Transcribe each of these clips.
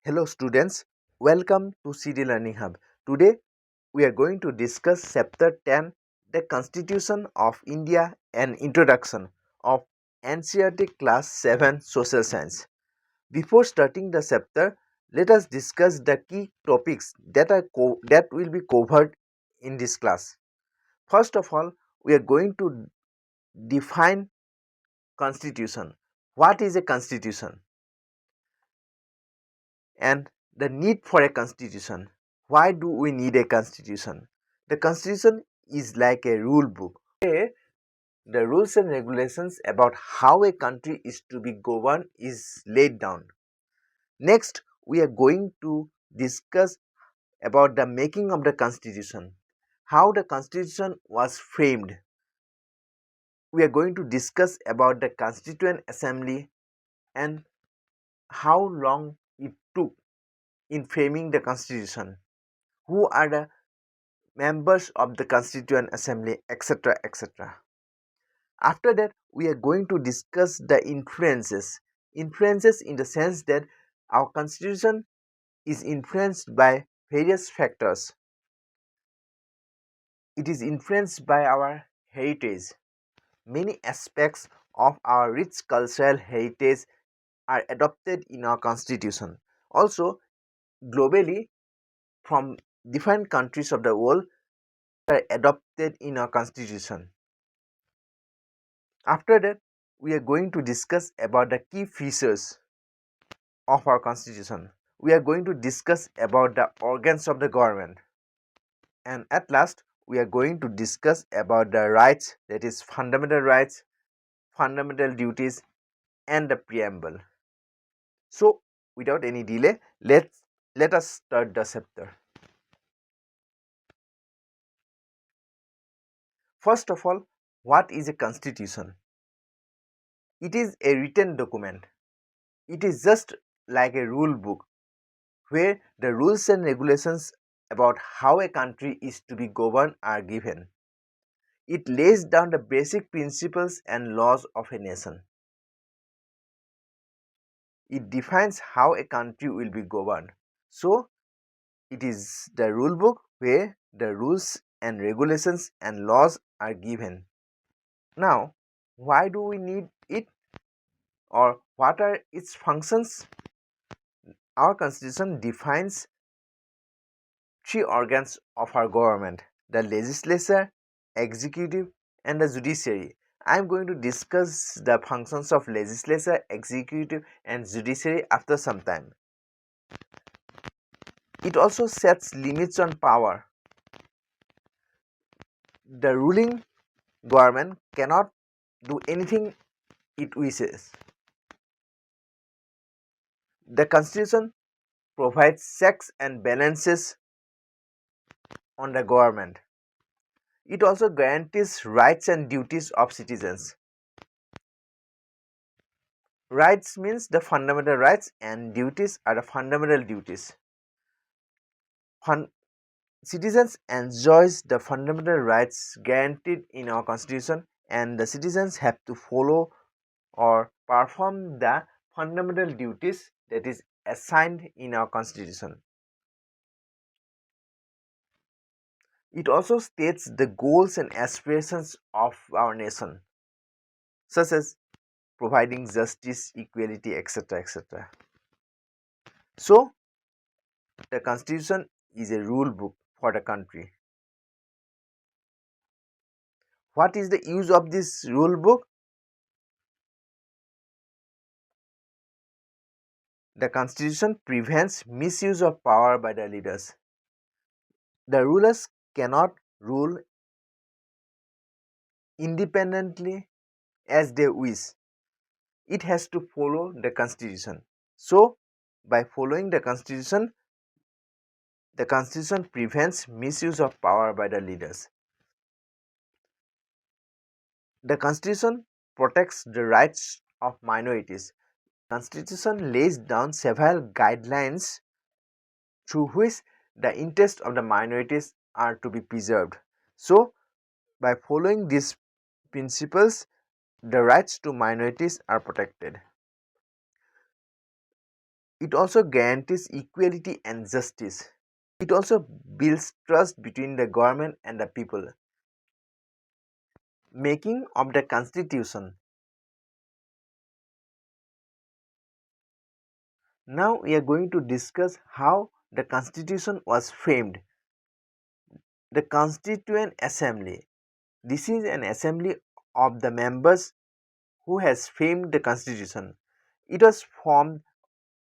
Hello students, welcome to CD Learning Hub. Today we are going to discuss chapter 10, the Constitution of India and Introduction of NCERT class 7 Social Science. Before starting the chapter, let us discuss the key topics that will be covered in this class. First of all, we are going to define constitution. What is a constitution? And the need for a constitution. Why do we need a constitution? The constitution is like a rule book where the rules and regulations about how a country is to be governed is laid down. Next, we are going to discuss about the making of the constitution, how the constitution was framed. We are going to discuss about the Constituent Assembly and how long it took in framing the constitution, who are the members of the Constituent Assembly, etc. etc. After that, we are going to discuss the influences. Influences in the sense that our constitution is influenced by various factors. It is influenced by our heritage. Many aspects of our rich cultural heritage are adopted in our constitution. Also, globally, from different countries of the world are adopted in our constitution. After that, we are going to discuss about the key features of our constitution. We are going to discuss about the organs of the government. And at last, we are going to discuss about the rights, that is fundamental rights, fundamental duties, and the preamble. So, without any delay, let us start the chapter. First of all, what is a constitution? It is a written document. It is just like a rule book where the rules and regulations about how a country is to be governed are given. It lays down the basic principles and laws of a nation. It defines how a country will be governed. So, it is the rule book where the rules and regulations and laws are given. Now, why do we need it, or what are its functions? Our constitution defines three organs of our government: the legislature, executive, and the judiciary. I am going to discuss the functions of legislature, executive, and judiciary after some time. It also sets limits on power. The ruling government cannot do anything it wishes. The constitution provides checks and balances on the government. It also guarantees rights and duties of citizens. Rights means the fundamental rights, and duties are the fundamental duties. Citizens enjoys the fundamental rights guaranteed in our constitution, and the citizens have to follow or perform the fundamental duties that is assigned in our constitution. It also states the goals and aspirations of our nation, such as providing justice, equality, etc. etc. So, the constitution is a rule book for the country. What is the use of this rule book? The constitution prevents misuse of power by the leaders. The rulers cannot rule independently as they wish. It has to follow the constitution. So, by following the constitution prevents misuse of power by the leaders. The constitution protects the rights of minorities. Constitution lays down several guidelines through which the interests of the minorities are to be preserved. So, by following these principles, the rights to minorities are protected. It also guarantees equality and justice. It also builds trust between the government and the people. Making of the Constitution. Now we are going to discuss how the Constitution was framed. The Constituent Assembly. This is an assembly of the members who has framed the Constitution. It was formed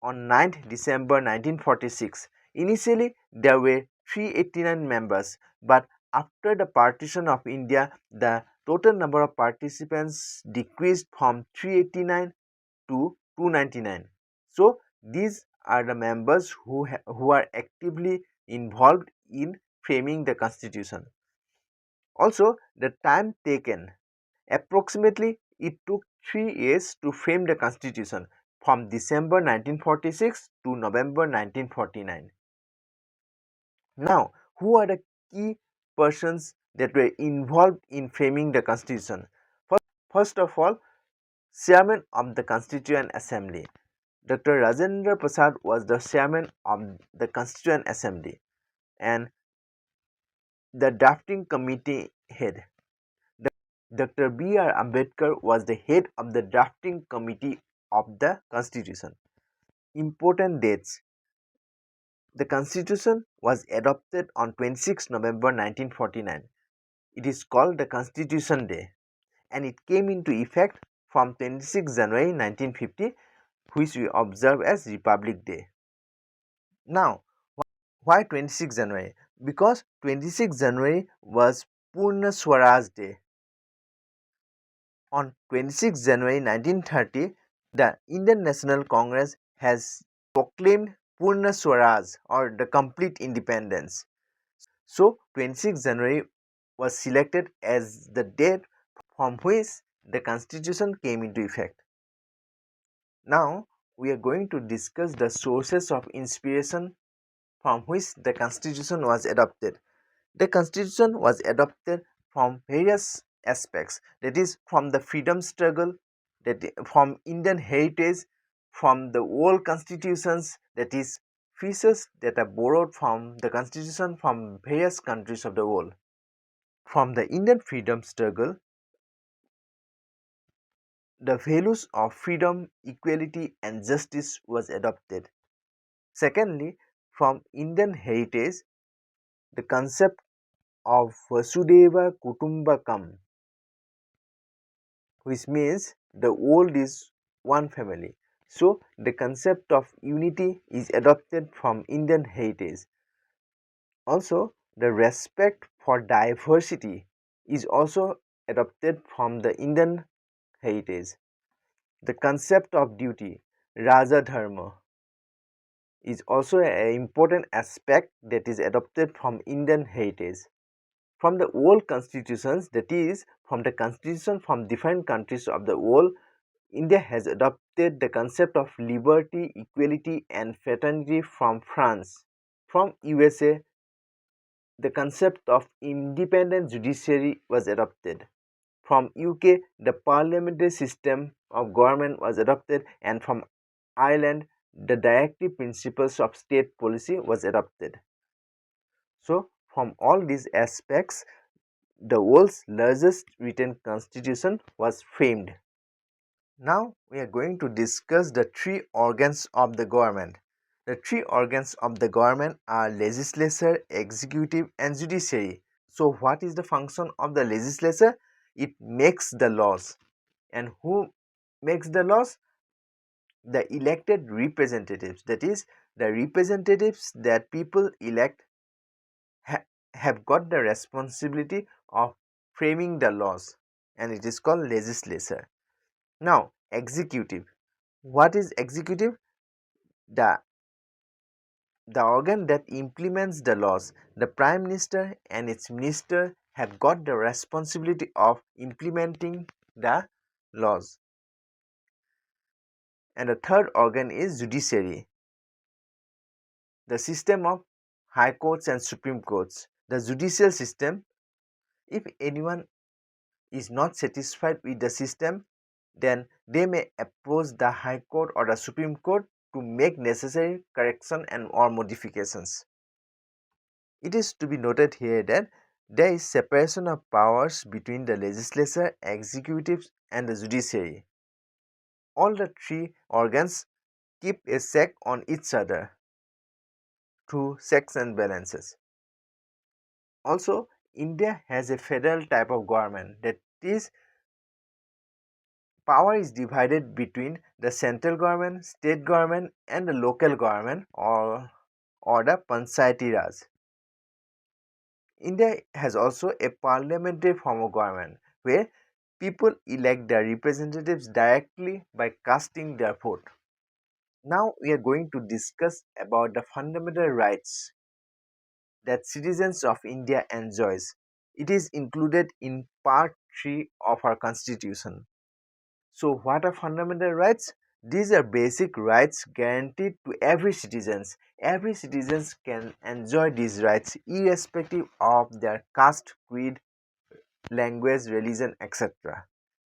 on 9th December 1946. Initially, there were 389 members, but after the partition of India, the total number of participants decreased from 389 to 299. So, these are the members who are actively involved in framing the Constitution. Also, the time taken. Approximately, it took 3 years to frame the Constitution from December 1946 to November 1949. Now, who are the key persons that were involved in framing the Constitution? First of all, Chairman of the Constituent Assembly. Dr. Rajendra Prasad was the chairman of the Constituent Assembly and the drafting committee head. Dr. B.R. Ambedkar was the head of the drafting committee of the Constitution. Important dates. The Constitution was adopted on 26 November 1949. It is called the Constitution Day and it came into effect from 26 January 1950, which we observe as Republic Day. Now, why 26 January? Because 26 January was Purna Swaraj Day. On 26 January 1930, the Indian National Congress has proclaimed Purna Swaraj or the complete independence. So 26 January was selected as the date from which the constitution came into effect. Now we are going to discuss the sources of inspiration from which the constitution was adopted. The constitution was adopted from various aspects, that is from the freedom struggle, from Indian heritage, from the old constitutions, that is features that are borrowed from the constitution from various countries of the world. From the Indian freedom struggle, the values of freedom, equality and justice was adopted. Secondly, from Indian heritage, the concept of Vasudhaiva Kutumbakam, which means the world is one family. So, the concept of unity is adopted from Indian heritage. Also, the respect for diversity is also adopted from the Indian heritage. The concept of duty, Raja Dharma, is also an important aspect that is adopted from Indian heritage. From the old constitutions, that is, from the constitution from different countries of the world, India has adopted the concept of liberty, equality and fraternity from France. From USA, the concept of independent judiciary was adopted. From UK, the parliamentary system of government was adopted, and from Ireland, the directive principles of state policy was adopted. So, from all these aspects, the world's largest written constitution was framed. Now we are going to discuss the three organs of the government. The three organs of the government are legislature, executive and judiciary. So what is the function of the legislature? It makes the laws. And who makes the laws? The elected representatives. That is, the representatives that people elect have got the responsibility of framing the laws, and it is called legislature. Now, executive. What is executive? The the organ that implements the laws. The Prime Minister and its minister have got the responsibility of implementing the laws. And the third organ is judiciary, the system of high courts and supreme courts. The judicial system, if anyone is not satisfied with the system, then they may approach the high court or the supreme court to make necessary correction and or modifications. It is to be noted here that there is separation of powers between the legislature, executive, and the judiciary. All the three organs keep a check on each other through checks and balances. Also, India has a federal type of government, that is, power is divided between the central government, state government, and the local government, or the Panchayati Raj. India has also a parliamentary form of government where people elect their representatives directly by casting their vote. Now we are going to discuss about the fundamental rights that citizens of India enjoys. It is included in part 3 of our constitution. So what are fundamental rights? These are basic rights guaranteed to every citizens. Every citizens can enjoy these rights irrespective of their caste, creed, language, religion, etc.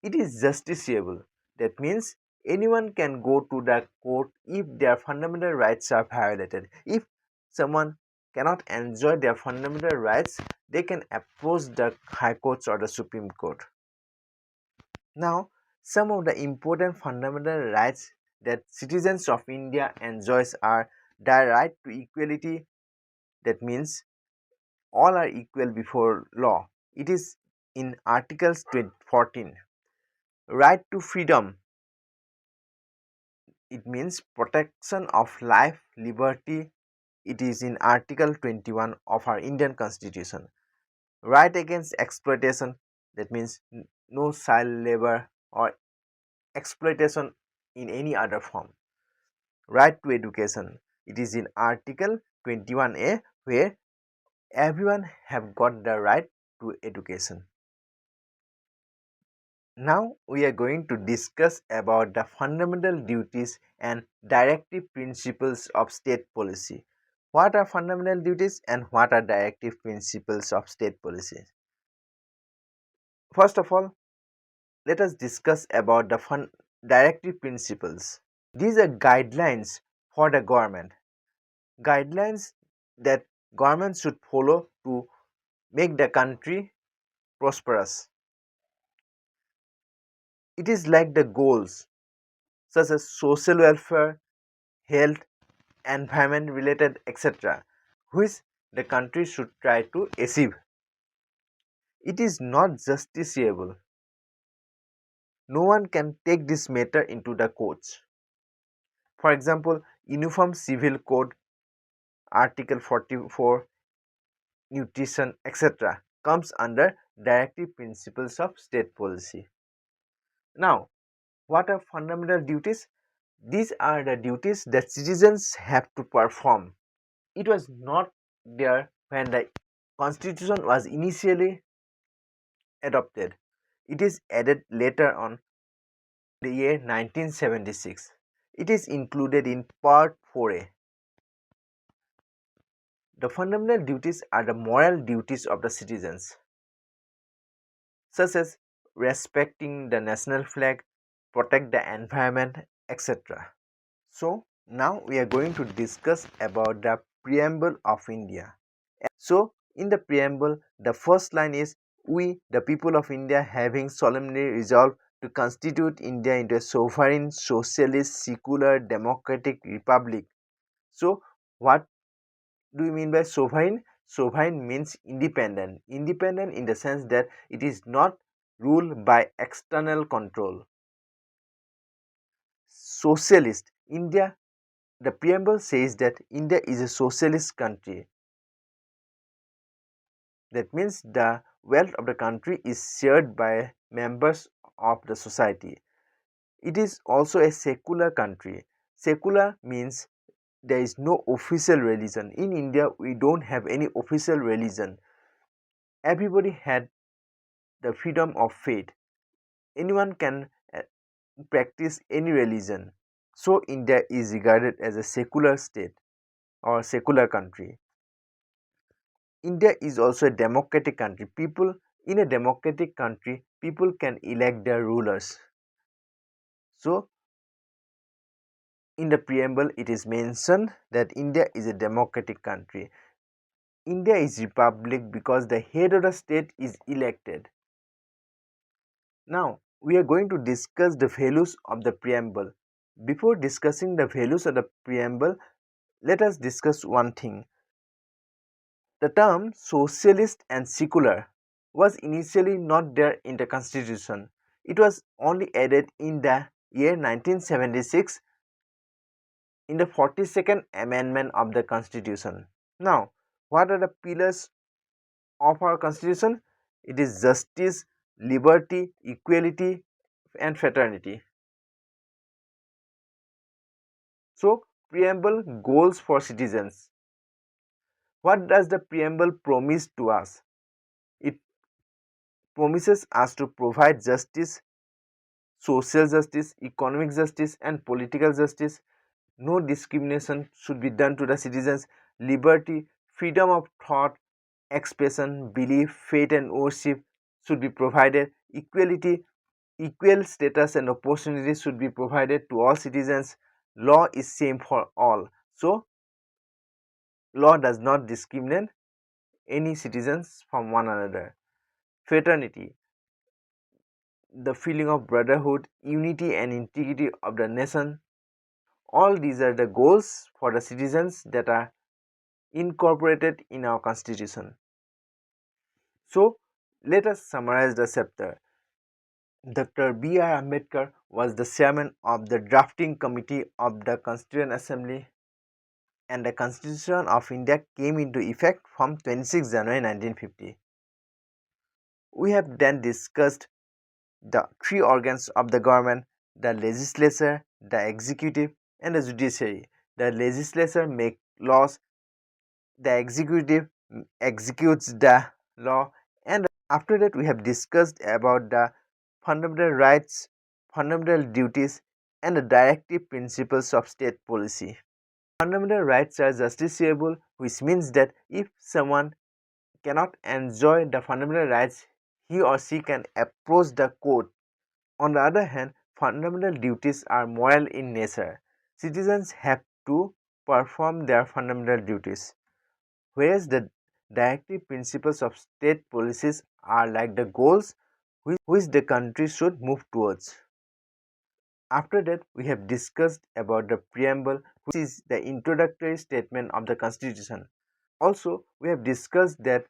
It is justiciable. That means anyone can go to the court if their fundamental rights are violated. If someone cannot enjoy their fundamental rights, they can approach the High Courts or the Supreme Court. Now, some of the important fundamental rights that citizens of India enjoys are the right to equality. That means all are equal before law. It is in Article 14. Right to freedom. It means protection of life, liberty. It is in Article 21 of our Indian Constitution. Right against exploitation. That means no child labor or exploitation in any other form. Right to education. It is in Article 21A, where everyone have got the right to education. Now we are going to discuss about the fundamental duties and directive principles of state policy. What are fundamental duties and what are directive principles of state policy? First of all, let us discuss about the directive principles. These are guidelines for the government. Guidelines that government should follow to make the country prosperous. It is like the goals such as social welfare, health, environment related, etc., which the country should try to achieve. It is not justiciable. No one can take this matter into the courts. For example, Uniform Civil Code, Article 44, nutrition, etc., comes under directive principles of state policy. Now, what are fundamental duties? These are the duties that citizens have to perform. It was not there when the constitution was initially adopted. It is added later on the year 1976. It is included in Part 4A. The fundamental duties are the moral duties of the citizens, such as respecting the national flag, protect the environment, etc. So now we are going to discuss about the preamble of India. So in the preamble, the first line is, "We, the people of India, having solemnly resolved to constitute India into a sovereign, socialist, secular, democratic republic." So what do you mean by sovereign? Sovereign means independent. Independent in the sense that it is not ruled by external control. Socialist. India, the preamble says that India is a socialist country. That means the wealth of the country is shared by members of the society. It is also a secular country. Secular means there is no official religion. In India, we don't have any official religion. Everybody had the freedom of faith. Anyone can practice any religion. So India is regarded as a secular state or secular country. India is also a democratic country. People in a democratic country, people can elect their rulers. So In the preamble, it is mentioned that India is a democratic country. India is republic because the head of the state is elected. Now, we are going to discuss the values of the preamble. Before discussing the values of the preamble, let us discuss one thing. The term socialist and secular was initially not there in the constitution. It was only added in the year 1976 in the 42nd amendment of the constitution. Now, what are the pillars of our constitution? It is justice, liberty, equality, and fraternity. So, preamble goals for citizens. What does the preamble promise to us? It promises us to provide justice, social justice, economic justice, and political justice. No discrimination should be done to the citizens. Liberty, freedom of thought, expression, belief, faith, and worship should be provided. Equality, equal status and opportunities should be provided to all citizens. Law is same for all. So, law does not discriminate any citizens from one another. Fraternity, the feeling of brotherhood, unity, and integrity of the nation. All these are the goals for the citizens that are incorporated in our constitution. So, let us summarize the chapter. Dr. B.R. Ambedkar was the chairman of the drafting committee of the Constituent Assembly, and the Constitution of India came into effect from 26 January 1950. We have then discussed the three organs of the government: the legislature, the executive, and the judiciary. The legislature makes laws, the executive executes the law, and after that we have discussed about the fundamental rights, fundamental duties, and the directive principles of state policy. Fundamental rights are justiciable, which means that if someone cannot enjoy the fundamental rights, he or she can approach the court. On the other hand, fundamental duties are moral in nature. Citizens have to perform their fundamental duties, whereas the directive principles of state policies are like the goals which the country should move towards. After that, we have discussed about the preamble, which is the introductory statement of the Constitution. Also, we have discussed that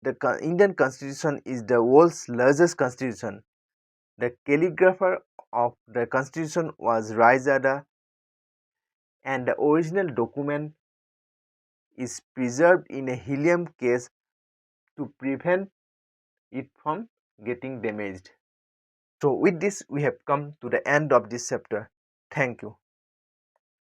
the Indian Constitution is the world's largest constitution. The calligrapher of the Constitution was Raizada, and the original document is preserved in a helium case to prevent it from getting damaged. So with this, we have come to the end of this chapter. Thank you.